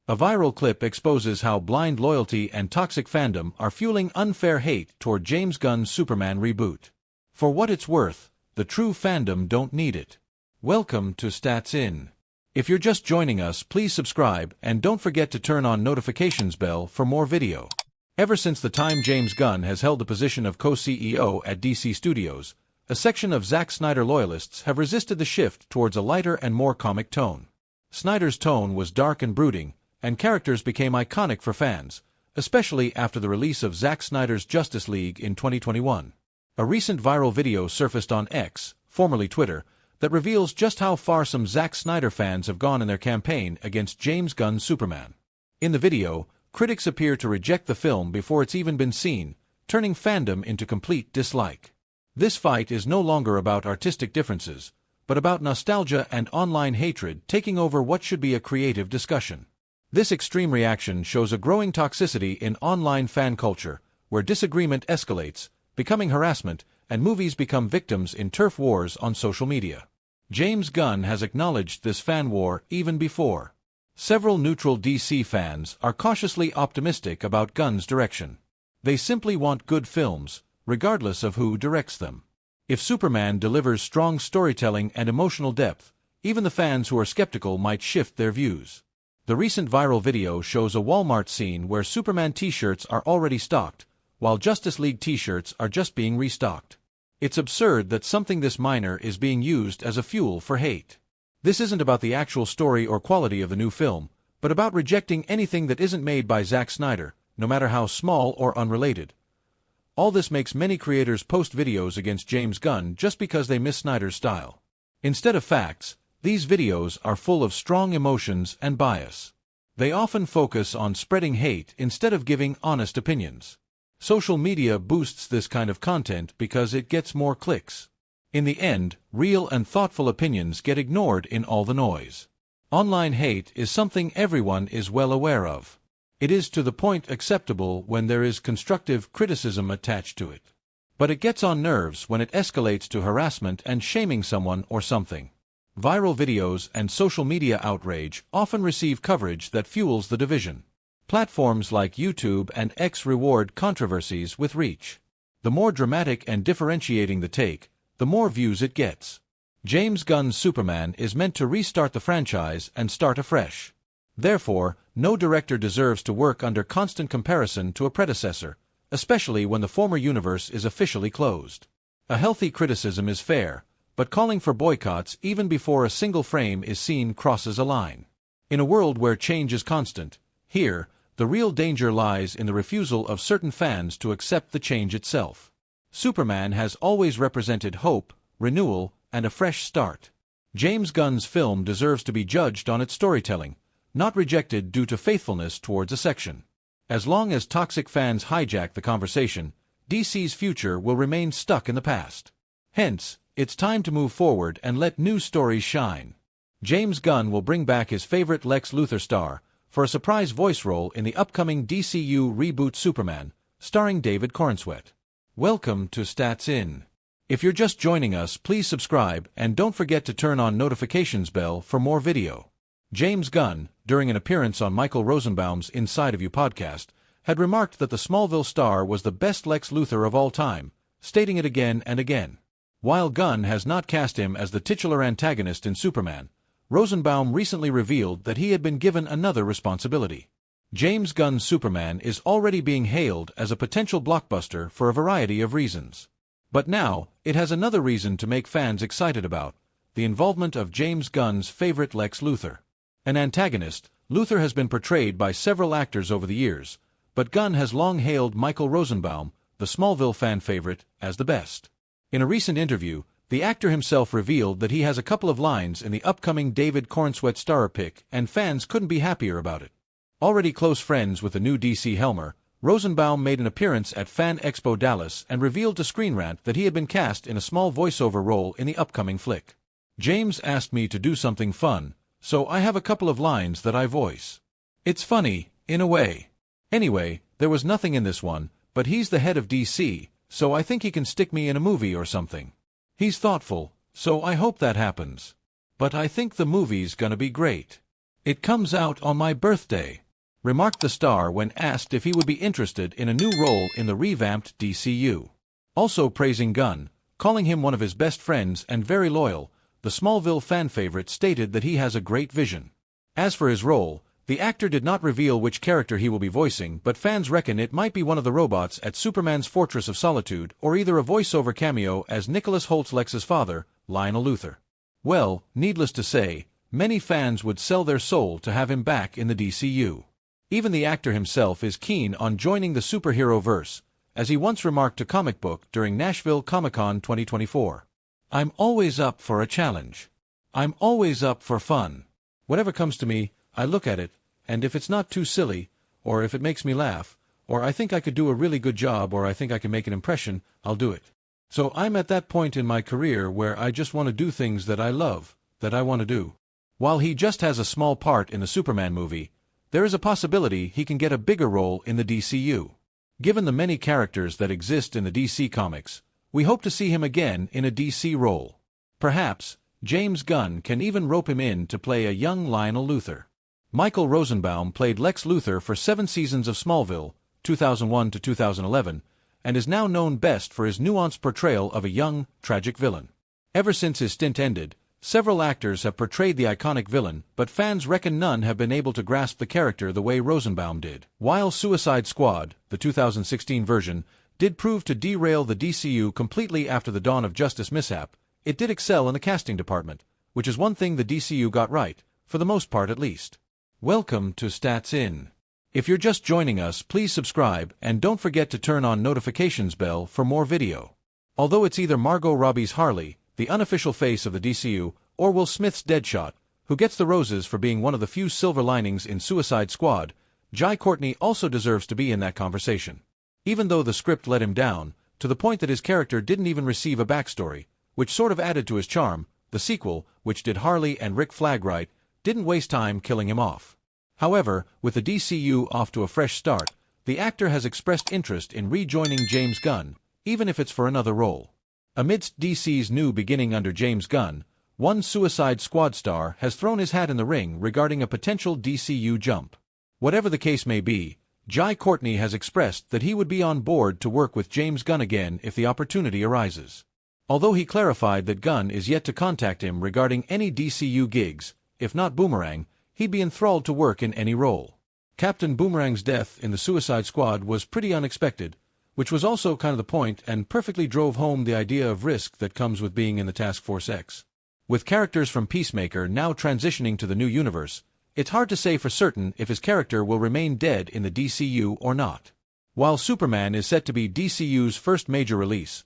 A viral clip exposes how blind loyalty and toxic fandom are fueling unfair hate toward James Gunn's Superman reboot. For what it's worth, the true fandom don't need it. Welcome to Stats In. If you're just joining us, please subscribe and don't forget to turn on notifications bell for more video. Ever since the time James Gunn has held the position of co-CEO at DC Studios, a section of Zack Snyder loyalists have resisted the shift towards a lighter and more comic tone. Snyder's tone was dark and brooding, and characters became iconic for fans, especially after the release of Zack Snyder's Justice League in 2021. A recent viral video surfaced on X, formerly Twitter, that reveals just how far some Zack Snyder fans have gone in their campaign against James Gunn's Superman. In the video, critics appear to reject the film before it's even been seen, turning fandom into complete dislike. This fight is no longer about artistic differences, but about nostalgia and online hatred taking over what should be a creative discussion. This extreme reaction shows a growing toxicity in online fan culture, where disagreement escalates, becoming harassment, and movies become victims in turf wars on social media. James Gunn has acknowledged this fan war even before. Several neutral DC fans are cautiously optimistic about Gunn's direction. They simply want good films, regardless of who directs them. If Superman delivers strong storytelling and emotional depth, even the fans who are skeptical might shift their views. The recent viral video shows a Walmart scene where Superman t-shirts are already stocked, while Justice League t-shirts are just being restocked. It's absurd that something this minor is being used as a fuel for hate. This isn't about the actual story or quality of the new film, but about rejecting anything that isn't made by Zack Snyder, no matter how small or unrelated. All this makes many creators post videos against James Gunn just because they miss Snyder's style. Instead of facts, these videos are full of strong emotions and bias. They often focus on spreading hate instead of giving honest opinions. Social media boosts this kind of content because it gets more clicks. In the end, real and thoughtful opinions get ignored in all the noise. Online hate is something everyone is well aware of. It is to the point acceptable when there is constructive criticism attached to it. But it gets on nerves when it escalates to harassment and shaming someone or something. Viral videos and social media outrage often receive coverage that fuels the division. Platforms like YouTube and X reward controversies with reach. The more dramatic and differentiating the take, the more views it gets. James Gunn's Superman is meant to restart the franchise and start afresh. Therefore, no director deserves to work under constant comparison to a predecessor, especially when the former universe is officially closed. A healthy criticism is fair, but calling for boycotts even before a single frame is seen crosses a line. In a world where change is constant, here, the real danger lies in the refusal of certain fans to accept the change itself. Superman has always represented hope, renewal, and a fresh start. James Gunn's film deserves to be judged on its storytelling, not rejected due to faithfulness towards a section. As long as toxic fans hijack the conversation, DC's future will remain stuck in the past. Hence, it's time to move forward and let new stories shine. James Gunn will bring back his favorite Lex Luthor star for a surprise voice role in the upcoming DCU reboot Superman, starring David Corenswet. Welcome to Stats In. If you're just joining us, please subscribe and don't forget to turn on notifications bell for more video. James Gunn, during an appearance on Michael Rosenbaum's Inside of You podcast, had remarked that the Smallville star was the best Lex Luthor of all time, stating it again and again. While Gunn has not cast him as the titular antagonist in Superman, Rosenbaum recently revealed that he had been given another responsibility. James Gunn's Superman is already being hailed as a potential blockbuster for a variety of reasons. But now, it has another reason to make fans excited about: the involvement of James Gunn's favorite Lex Luthor. An antagonist, Luthor has been portrayed by several actors over the years, but Gunn has long hailed Michael Rosenbaum, the Smallville fan favorite, as the best. In a recent interview, the actor himself revealed that he has a couple of lines in the upcoming David Corenswet star pick, and fans couldn't be happier about it. Already close friends with the new DC Helmer, Rosenbaum made an appearance at Fan Expo Dallas and revealed to Screen Rant that he had been cast in a small voiceover role in the upcoming flick. James asked me to do something fun, so I have a couple of lines that I voice. It's funny, in a way. Anyway, there was nothing in this one, but he's the head of DC, so I think he can stick me in a movie or something. He's thoughtful, so I hope that happens. But I think the movie's gonna be great. "It comes out on my birthday," remarked the star when asked if he would be interested in a new role in the revamped DCU. Also praising Gunn, calling him one of his best friends and very loyal, the Smallville fan favorite stated that he has a great vision. As for his role, the actor did not reveal which character he will be voicing, but fans reckon it might be one of the robots at Superman's Fortress of Solitude or either a voiceover cameo as Nicholas Holt's Lex's father, Lionel Luthor. Well, needless to say, many fans would sell their soul to have him back in the DCU. Even the actor himself is keen on joining the superhero-verse, as he once remarked to Comic Book during Nashville Comic-Con 2024. "I'm always up for a challenge. I'm always up for fun. Whatever comes to me, I look at it, and if it's not too silly, or if it makes me laugh, or I think I could do a really good job, or I think I can make an impression, I'll do it. So I'm at that point in my career where I just want to do things that I love, that I want to do." While he just has a small part in the Superman movie, there is a possibility he can get a bigger role in the DCU. Given the many characters that exist in the DC comics, we hope to see him again in a DC role. Perhaps James Gunn can even rope him in to play a young Lionel Luthor. Michael Rosenbaum played Lex Luthor for 7 seasons of Smallville, 2001 to 2011, and is now known best for his nuanced portrayal of a young, tragic villain. Ever since his stint ended, several actors have portrayed the iconic villain, but fans reckon none have been able to grasp the character the way Rosenbaum did. While Suicide Squad, the 2016 version, did prove to derail the DCU completely after the Dawn of Justice mishap, it did excel in the casting department, which is one thing the DCU got right, for the most part at least. Welcome to Stats In. If you're just joining us, please subscribe and don't forget to turn on notifications bell for more video. Although it's either Margot Robbie's Harley, the unofficial face of the DCU, or Will Smith's Deadshot, who gets the roses for being one of the few silver linings in Suicide Squad, Jai Courtney also deserves to be in that conversation. Even though the script let him down, to the point that his character didn't even receive a backstory, which sort of added to his charm, the sequel, which did Harley and Rick Flag right, didn't waste time killing him off. However, with the DCU off to a fresh start, the actor has expressed interest in rejoining James Gunn, even if it's for another role. Amidst DC's new beginning under James Gunn, one Suicide Squad star has thrown his hat in the ring regarding a potential DCU jump. Whatever the case may be, Jai Courtney has expressed that he would be on board to work with James Gunn again if the opportunity arises. Although he clarified that Gunn is yet to contact him regarding any DCU gigs, if not Boomerang, he'd be enthralled to work in any role. Captain Boomerang's death in the Suicide Squad was pretty unexpected, which was also kind of the point and perfectly drove home the idea of risk that comes with being in the Task Force X. With characters from Peacemaker now transitioning to the new universe, it's hard to say for certain if his character will remain dead in the DCU or not. While Superman is set to be DCU's first major release,